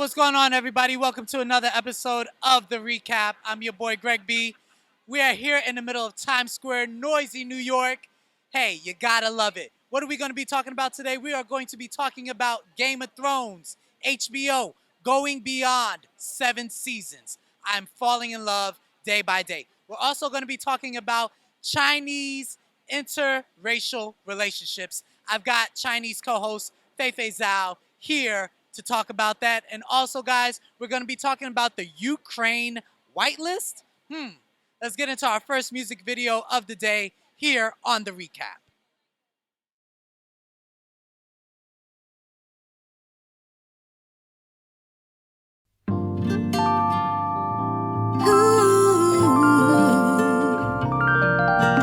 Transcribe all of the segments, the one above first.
what's going on, everybody? Welcome to another episode of The Recap. I'm your boy, Greg B. We are here in the middle of Times Square, noisy New York. Hey, you gotta love it. What are we going to be talking about today? We are going to be talking about Game of Thrones, HBO, Going Beyond, 7 seasons. I'm falling in love day by day. We're also going to be talking about Chinese interracial relationships. I've got Chinese co-host Feifei Zhao here to talk about that. And also, guys, we're going to be talking about the Ukraine whitelist. Let's get into our first music video of the day here on The Recap.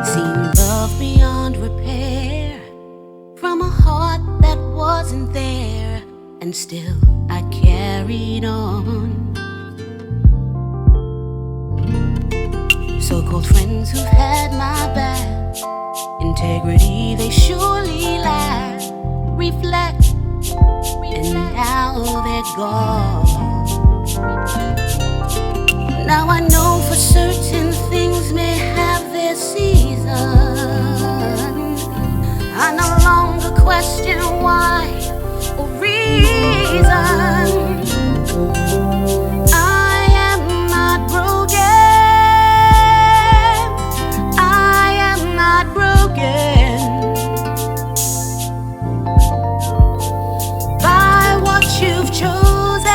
Seen love beyond repair from a heart that wasn't there, and still I carried on. So-called friends who've had my back, integrity they surely lack. Reflect, and now they're gone. Now I know for certain things may have their season. I no longer question why or reason. I am not broken. I am not broken by what you've chosen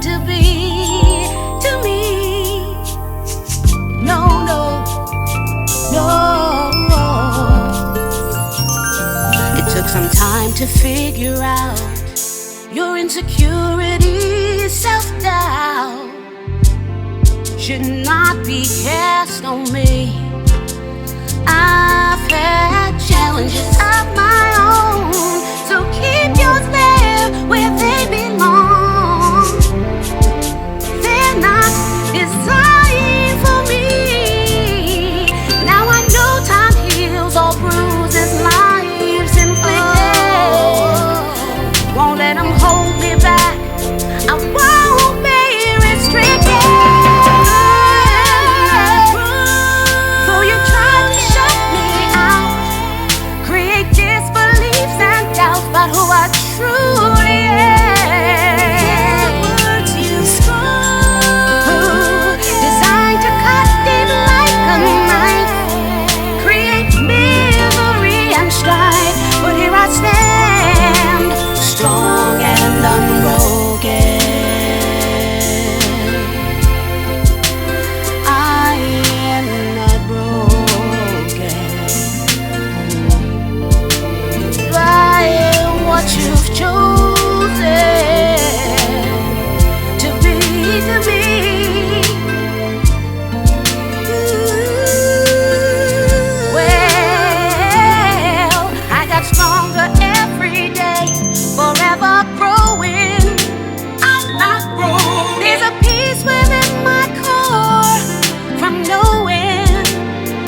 to be to me. No, no, no. It took some time to figure out your insecurity, self-doubt should not be cast on me. I've had challenges of my own, so keep yours there where they belong. They're not designed for me. Now I know time heals all bruises lives inflicted. Won't let them hold me back. I won't be restricted. Though you tried to shut me out, create disbeliefs and doubts about who I truly am. Words you spoke, designed to cut deep like a knife, create misery and strife. But here I stand, strong and unbroken. I am not broken by what you've chosen to be to me. Well, I got stronger every day, forever growing. I'm not broken. There's a peace within my core from knowing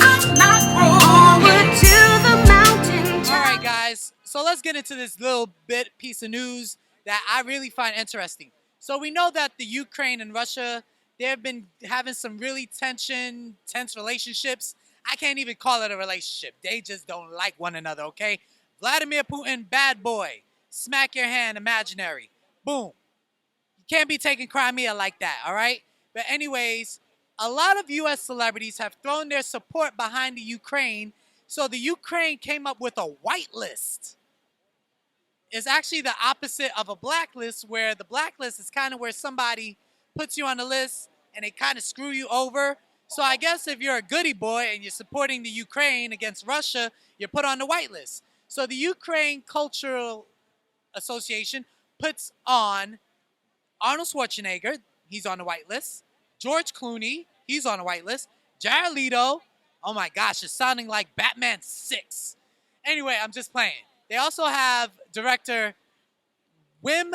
I'm not broken. Onward to the mountain. All right, guys. So let's get into this little piece of news that I really find interesting. So we know that the Ukraine and Russia, they've been having some really tense relationships. I can't even call it a relationship. They just don't like one another, okay? Vladimir Putin, bad boy. Smack your hand, imaginary. Boom. You can't be taking Crimea like that, all right? But anyways, a lot of U.S. celebrities have thrown their support behind the Ukraine. So the Ukraine came up with a whitelist. It's actually the opposite of a blacklist, where the blacklist is kind of where somebody puts you on the list and they kind of screw you over. So I guess if you're a goody boy and you're supporting the Ukraine against Russia, you're put on the whitelist. So the Ukraine Cultural Association puts on Arnold Schwarzenegger, he's on the whitelist. George Clooney, he's on the whitelist. Jared Leto, oh my gosh, it's sounding like Batman 6. Anyway, I'm just playing. They also have director Wim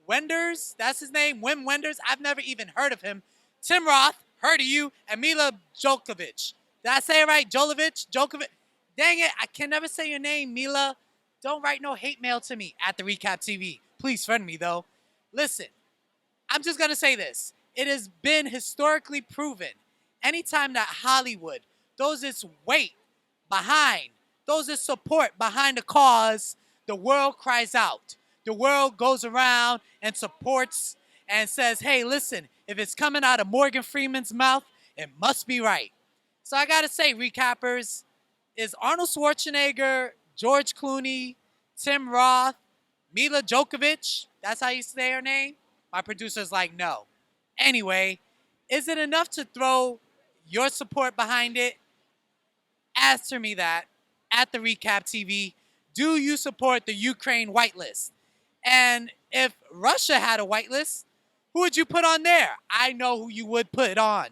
Wenders, that's his name, Wim Wenders. I've never even heard of him. Tim Roth, heard of you, and Mila Djokovic. Did I say it right? Djokovic? Dang it, I can never say your name, Mila. Don't write no hate mail to me at The Recap TV. Please friend me though. Listen, I'm just gonna say this. It has been historically proven. Anytime that Hollywood throws its weight behind, throws its support behind a cause, the world cries out. The world goes around and supports and says, hey, listen, if it's coming out of Morgan Freeman's mouth, it must be right. So I gotta say, recappers, is Arnold Schwarzenegger, George Clooney, Tim Roth, Mila Djokovic, that's how you say her name? My producer's like, no. Anyway, is it enough to throw your support behind it? Answer me that at the Recap TV. Do you support the Ukraine whitelist? And if Russia had a whitelist, who would you put on there? I know who you would put on.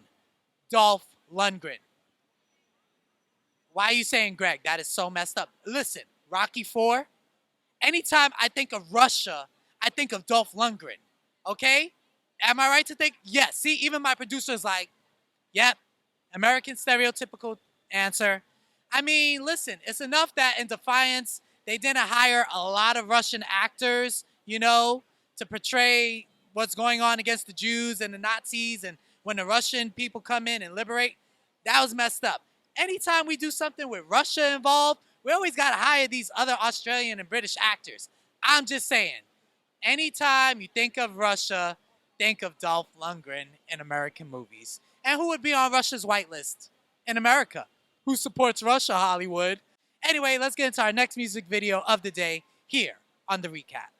Dolph Lundgren. Why are you saying Greg? That is so messed up. Listen, Rocky IV. Anytime I think of Russia, I think of Dolph Lundgren. Okay? Am I right to think? Yes. See, even my producer is like, yep, American stereotypical answer. I mean, listen, it's enough that in Defiance, they didn't hire a lot of Russian actors, to portray what's going on against the Jews and the Nazis, and when the Russian people come in and liberate. That was messed up. Anytime we do something with Russia involved, we always got to hire these other Australian and British actors. I'm just saying, anytime you think of Russia, think of Dolph Lundgren in American movies. And who would be on Russia's whitelist in America? Who supports Russia, Hollywood? Anyway, let's get into our next music video of the day here on The Recap.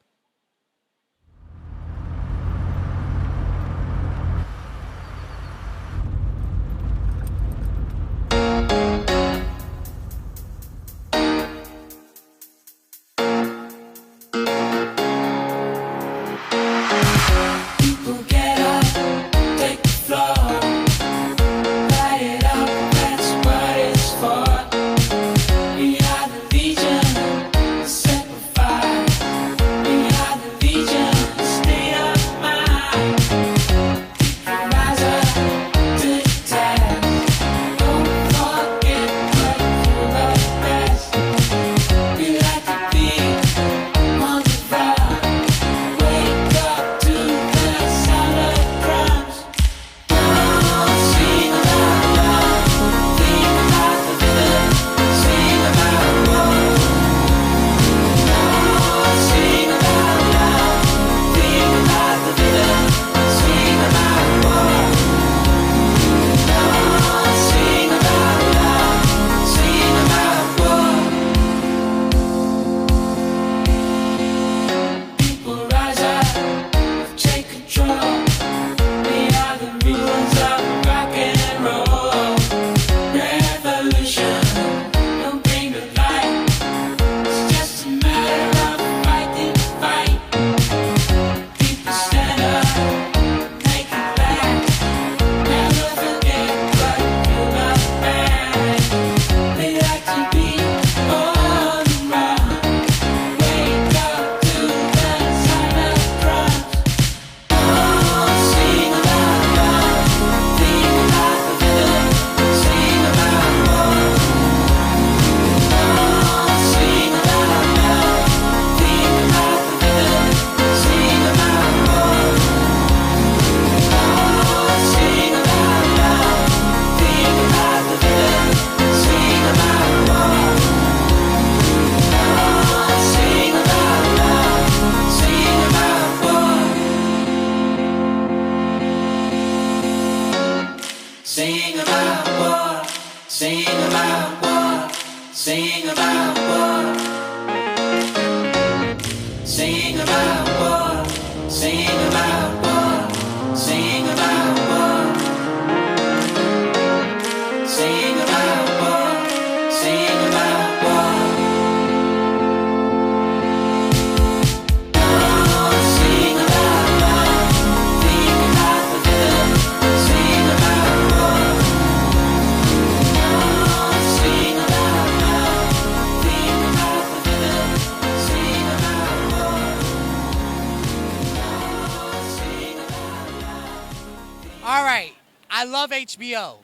All right, I love HBO.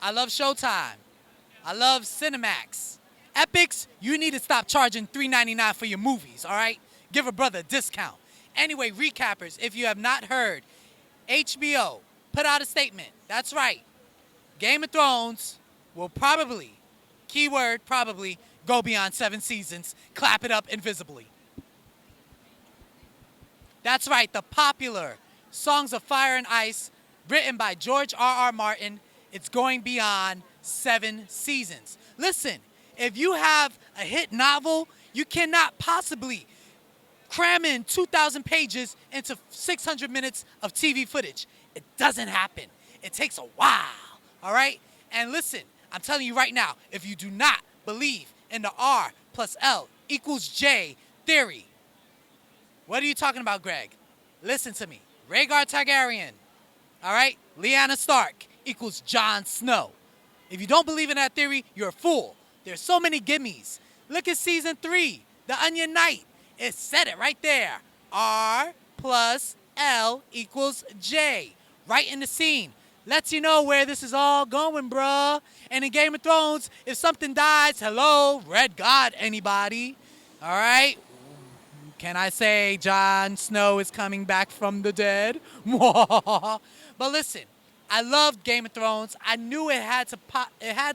I love Showtime. I love Cinemax. Epics, you need to stop charging $3.99 for your movies, all right? Give a brother a discount. Anyway, recappers, if you have not heard, HBO put out a statement. That's right. Game of Thrones will probably, keyword probably, go beyond 7 seasons. Clap it up invisibly. That's right, the popular Songs of Fire and Ice, written by George R.R. Martin, it's going beyond 7 seasons. Listen, if you have a hit novel, you cannot possibly cram in 2,000 pages into 600 minutes of TV footage. It doesn't happen. It takes a while, all right? And listen, I'm telling you right now, if you do not believe in the R plus L equals J theory, what are you talking about, Greg? Listen to me. Rhaegar Targaryen, all right? Lyanna Stark equals Jon Snow. If you don't believe in that theory, you're a fool. There's so many gimmies. Look at season 3, The Onion Knight. It said it right there. R plus L equals J. Right in the scene. Lets you know where this is all going, bruh. And in Game of Thrones, if something dies, hello, Red God, anybody? All right? Can I say Jon Snow is coming back from the dead? But listen, I loved Game of Thrones. I knew it had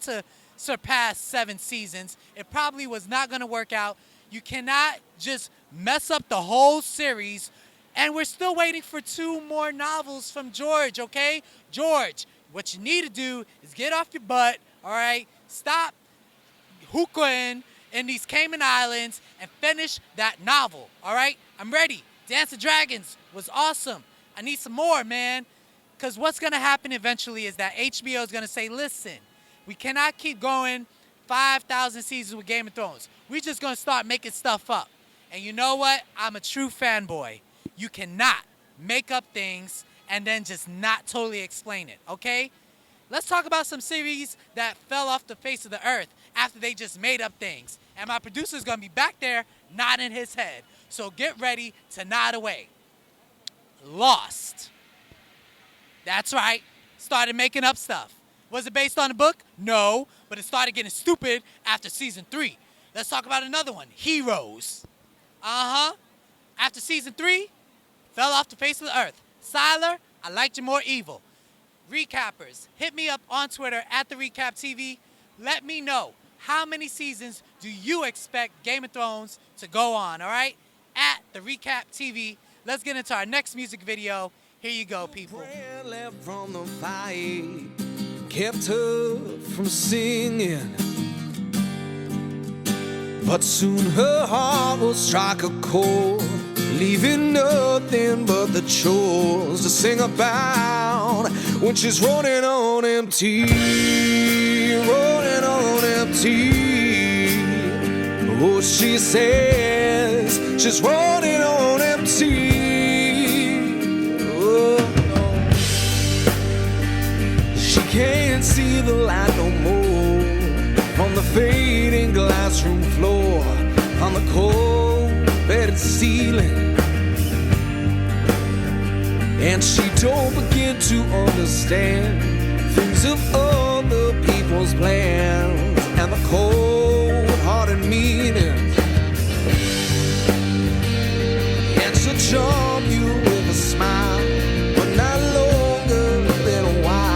to surpass 7 seasons. It probably was not going to work out. You cannot just mess up the whole series. And we're still waiting for 2 more novels from George, okay? George, what you need to do is get off your butt, all right? Stop hookahing in these Cayman Islands and finish that novel, all right? I'm ready. Dance of Dragons was awesome. I need some more, man. Because what's going to happen eventually is that HBO is going to say, listen, we cannot keep going 5,000 seasons with Game of Thrones. We're just going to start making stuff up. And you know what? I'm a true fanboy. You cannot make up things and then just not totally explain it, okay? Let's talk about some series that fell off the face of the earth after they just made up things. And my producer's going to be back there nodding his head. So get ready to nod away. Lost. That's right. Started making up stuff. Was it based on a book? No, but it started getting stupid after season 3. Let's talk about another one. Heroes. After season 3, fell off the face of the earth. Siler, I liked you more evil. Recappers, hit me up on Twitter at @TheRecapTV. Let me know, how many seasons do you expect Game of Thrones to go on, all right? At @TheRecapTV. Let's get into our next music video. Here you go, people. Prayer left from the fire kept her from singing, but soon her heart will strike a chord, leaving nothing but the chores to sing about when she's running on empty, running on empty. Oh, she says she's running on empty. Can't see the light no more on the fading glass room floor, on the cold bedded ceiling, and she don't begin to understand things of other people's plans and the cold-hearted meaning. And she'll charm you with a smile, but not longer than a while.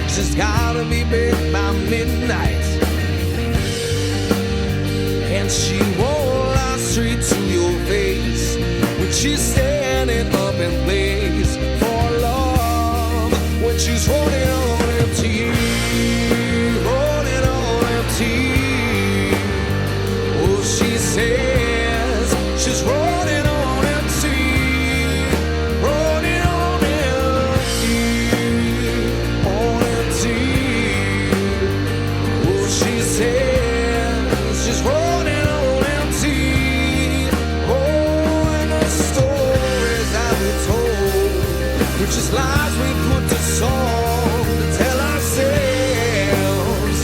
She's gotta be big by midnight, and she won't lie straight to your face when she's standing up in place for love. When she's running on empty, running on empty. Oh, she says she's running on empty, running on empty, on empty. Oh, she says she's running on empty. Oh, and the stories that we told, which is lies we put to song to tell ourselves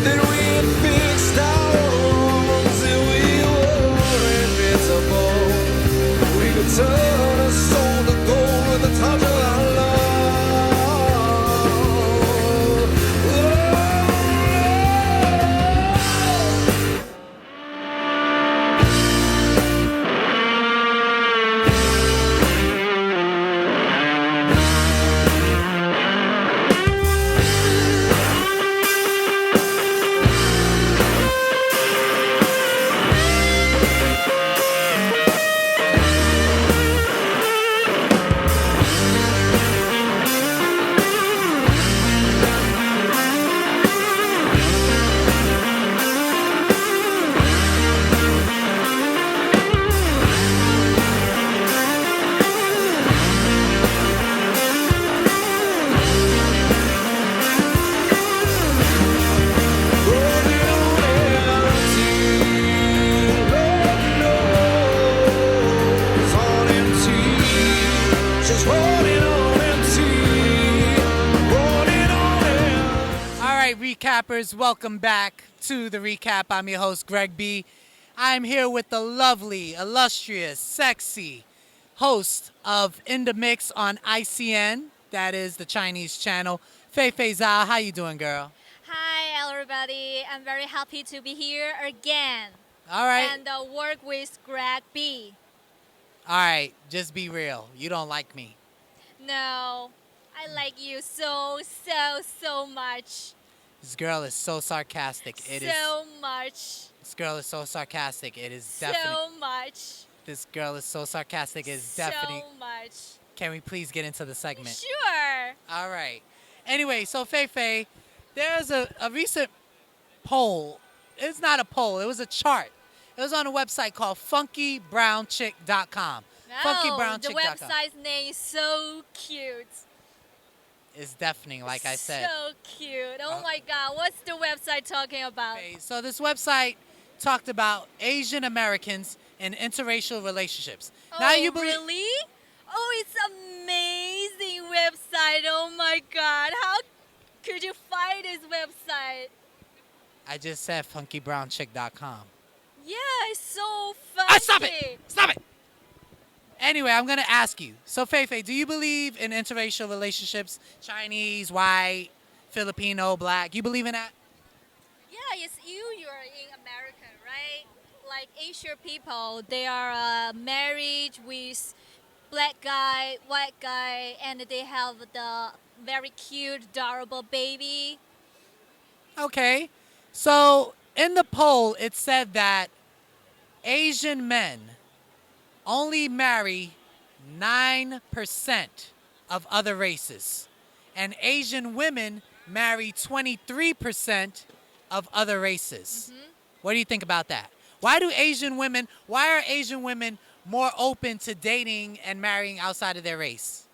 that we had fixed our wrongs, that we were invincible. We could turn a stone to gold with the touch of our love. Oh. recappers, welcome back to the recap. I'm your host, Greg B. I'm here with the lovely, illustrious, sexy host of In the Mix on ICN. That is the Chinese channel. Fei Fei Zhao, how you doing, girl? Hi, everybody. I'm very happy to be here again All right. and work with Greg B. All right, just be real. You don't like me. No, I like you so much. This girl is so sarcastic. So much. This girl is so sarcastic. It is definitely. So much. This girl is so sarcastic. It is definitely. So much. Can we please get into the segment? Sure. All right. Anyway, so Fei Fei, there's a recent poll. It's not a poll. It was a chart. It was on a website called FunkyBrownChick.com. Oh, the website's name is so cute. It's deafening, like I said. So cute. Oh my God. What's the website talking about? Okay, so this website talked about Asian Americans and interracial relationships. Oh, Now you believe? really? Oh, it's amazing website. Oh my God. How could you find this website? I just said FunkyBrownChick.com. Yeah, it's so funny. Ah, stop it! Stop it! Anyway, I'm gonna ask you. So, Fei Fei, do you believe in interracial relationships? Chinese, white, Filipino, black. You believe in that? Yeah, it's you're in America, right? Like Asian people, they are married with black guy, white guy, and they have the very cute, adorable baby. Okay. So, in the poll, it said that Asian men only marry 9% of other races, and Asian women marry 23% of other races. What do you think about that? Why are Asian women more open to dating and marrying outside of their race?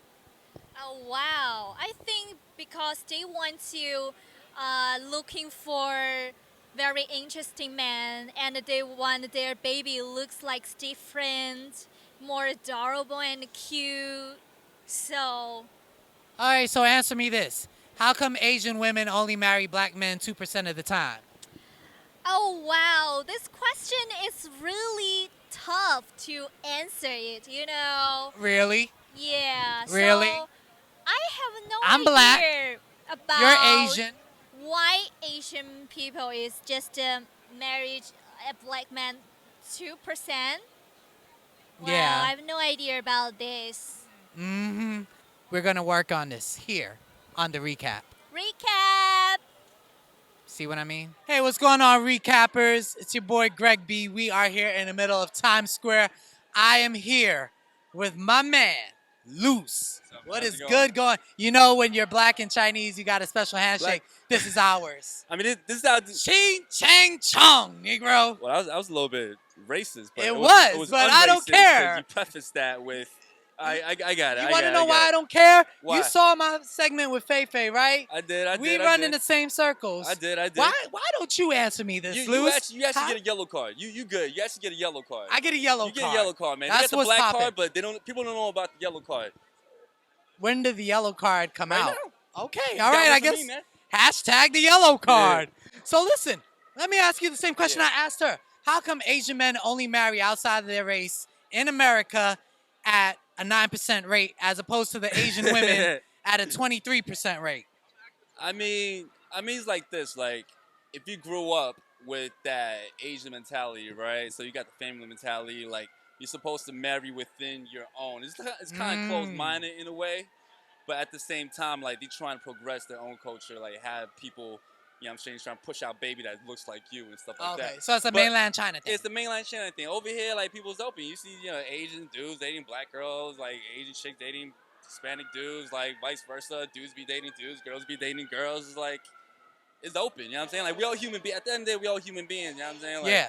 Oh wow! I think because they want to looking for very interesting man, and they want their baby looks like different, more adorable and cute. So All right, so answer me this. How come Asian women only marry black men 2% of the time? oh wow, this question is really tough to answer it, you know. Really? Yeah. Really? So I have no I'm idea black. about You're Asian. why Asian people is just married a black man 2%. Well, Yeah. I have no idea about this. We're going to work on this here on the recap. Recap. See what I mean? Hey, what's going on, recappers? It's your boy Greg B. We are here in the middle of Times Square. I am here with my man, Luce. What is good going? You know, when you're black and Chinese, you got a special handshake. This is ours. I mean, this is how. Ching Chang Chong, Negro. Well, I was a little bit racist, but It was, but I don't unracist 'cause care. You prefaced that with, I got it. You want to know why I don't care? Why? You saw my segment with Fei Fei, right? I did. We run in the same circles. I did. Why don't you answer me this, You Luce? actually get a yellow card. You good. You actually get a yellow card. I get a yellow you card. get a yellow card, man. That's They got the what's black poppin'. card, but people don't know about the yellow card. When did the yellow card come Right out? now. Okay, all got right, one I for guess. me, man. Hashtag the yellow card. So listen, let me ask you the same question Yeah. I asked her. How come Asian men only marry outside of their race in America at a 9% rate as opposed to the Asian women at a 23% rate? I mean, it's like this. Like, if you grew up with that Asian mentality, right? So you got the family mentality. Like, you're supposed to marry within your own. It's kind of closed-minded in a way, but at the same time, like, they're trying to progress their own culture. Like, have people, you know what I'm saying, trying to push out baby that looks like you and stuff like that. Okay, so it's a But mainland China thing. It's the mainland China thing. Over here, like, people's open. You see, you know, Asian dudes dating black girls, like Asian chicks dating Hispanic dudes, like vice versa. Dudes be dating dudes, girls be dating girls. It's like, it's open, you know what I'm saying? Like, we all human beings. At the end of the day, we all human beings, you know what I'm saying? Like, Yeah.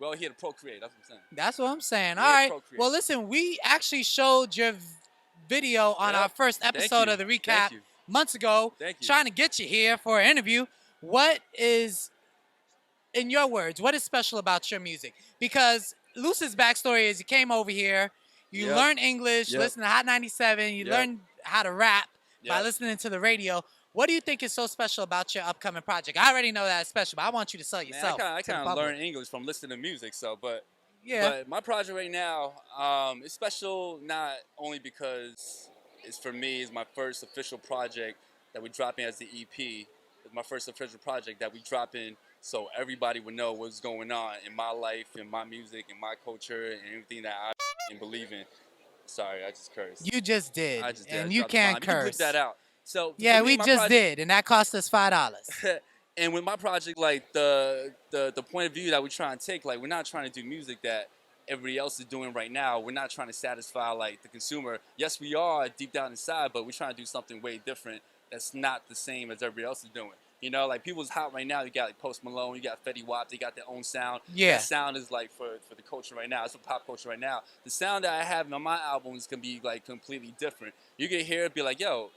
we're all here to procreate. That's what I'm saying. That's what I'm saying. Yeah, All right. procreate. Well, listen, we actually showed your video on Yeah. our first Thank episode you. of the recap Thank you. months ago, Thank you. trying to get you here for an interview. What is, in your words, what is special about your music? Because Luce's backstory is you came over here, you Yep. learned English, Yep. listened to Hot 97, you Yep. learned how to rap by Yep. listening to the radio. What do you think is so special about your upcoming project? I already know that it's special, but I want you to sell Man, yourself. I to the kind of public. learned English from listening to music, Yeah. but my project right now, it's special not only because it's for me, it's my first official project that we drop in as the EP. It's my first official project that we drop in so everybody would know what's going on in my life, in my music, in my culture, and everything that I believe in. Sorry, I just cursed. You just did, I just did. and I you dropped a can't bomb. You can curse. bleep that out. So Yeah, for me, we my just project- did, and that cost us $5. And with my project, like the point of view that we're trying to take, like we're not trying to do music that everybody else is doing right now. We're not trying to satisfy like the consumer. Yes, we are deep down inside, but we're trying to do something way different that's not the same as everybody else is doing. You know, like people's hot right now. You got like Post Malone, you got Fetty Wap, they got their own sound. Yeah. That sound is like for the culture right now. It's for pop culture right now. The sound that I have on my album is gonna be like completely different. You can hear it, be like, yo,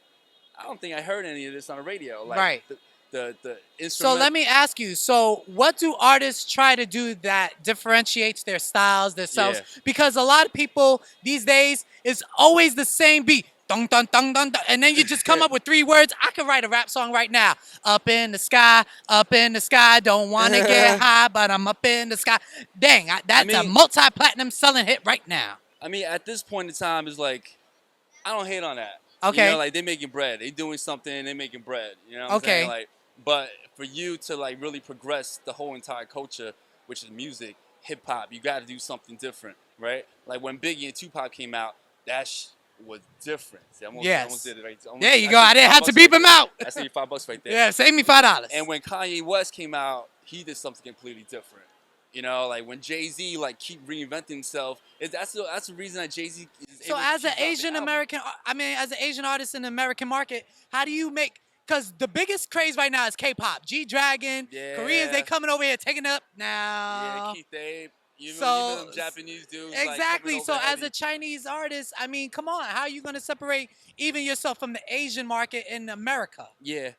I don't think I heard any of this on the radio. Like, Right. The So instrument. let me ask you. So what do artists try to do that differentiates their styles, themselves? Yeah. Because a lot of people these days it's always the same beat. Dun, dun, dun, dun, dun, and then you just come up with 3 words. I could write a rap song right now. Up in the sky, don't want to get high, but I'm up in the sky. Dang, that's a mean- multi-platinum selling hit right now. I mean, at this point in time, it's like I don't hate on that. Okay. You know, like they making bread. They doing something. They making bread. You know what I'm Okay. saying? Like, but for you to like really progress the whole entire culture, which is music, hip hop, you got to do something different, right? Like when Biggie and Tupac came out, that was different. See, I Yes. almost did it right. There you go. I didn't have to beep him out. I saved $5 right there. Yeah, save me $5. And when Kanye West came out, he did something completely different. You know, like when Jay-Z like keep reinventing himself, that's the reason that Jay-Z is So able to as keep an dropping Asian albums. American, as an Asian artist in the American market, how do you make? Because the biggest craze right now is K-pop. G-Dragon, Yeah. Koreans, they coming over here taking up Yeah, now. Keith Abe, even So- them Japanese dudes. Exactly. Like, So coming over as a heavy. Chinese artist, I mean, come on, how are you going to separate even yourself from the Asian market in America? Yeah.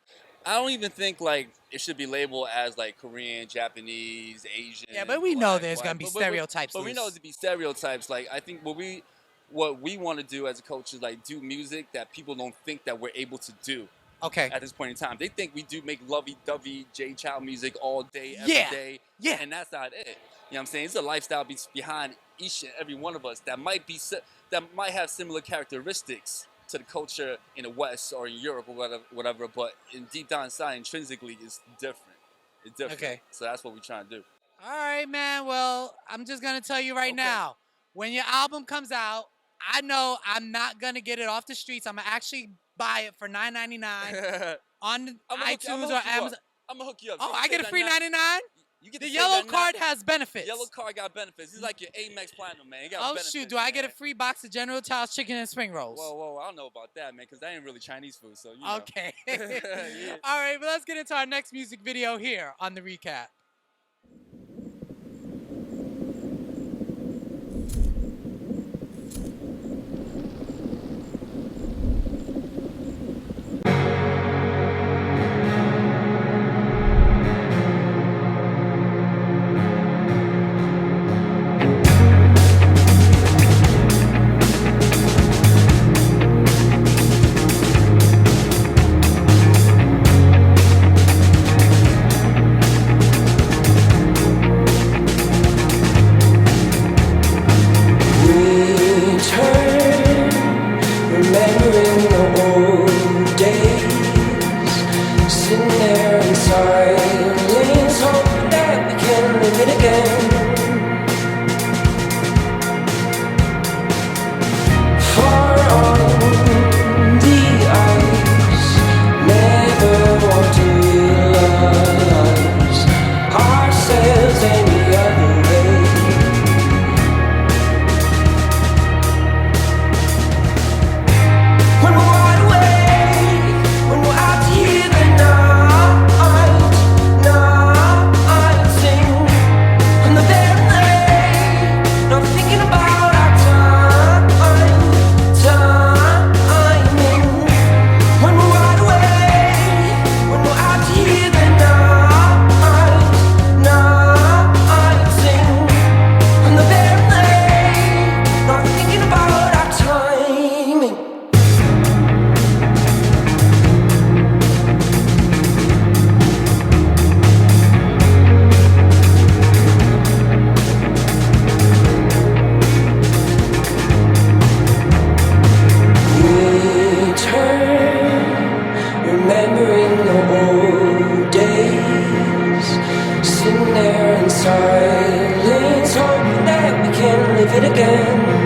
I don't even think like it should be labeled as like Korean, Japanese, Asian. Yeah, but we know black, there's white. gonna be But- stereotypes But we loose. know it be stereotypes. Like I think what we want to do as a culture is like do music that people don't think that we're able to do Okay. at this point in time. They think we do make lovey-dovey J Child music all day, every day. Yeah. And that's not it. You know what I'm saying? It's a lifestyle behind each and every one of us that might have similar characteristics to the culture in the West or in Europe or whatever, but in deep down inside, intrinsically, it's different. It's different. Okay. So that's what we're trying to do. All right, man. Well, I'm just going to tell you right Okay. now, when your album comes out, I know I'm not going to get it off the streets. I'm going to actually buy it for $9.99 on iTunes or Amazon. I'm gonna hook you up. Oh, You I say get a that free now- 99? You get to The say yellow that card now. has benefits. Yellow card got benefits. It's like your Amex Platinum, man. It got Oh, benefits, shoot. Do I get a man. free box of General Tso's chicken and spring rolls? Whoa, I don't know about that, man, because that ain't really Chinese food, so you know. Okay. Yeah. All right, but let's get into our next music video here on the recap. silence, hoping that we can live it again.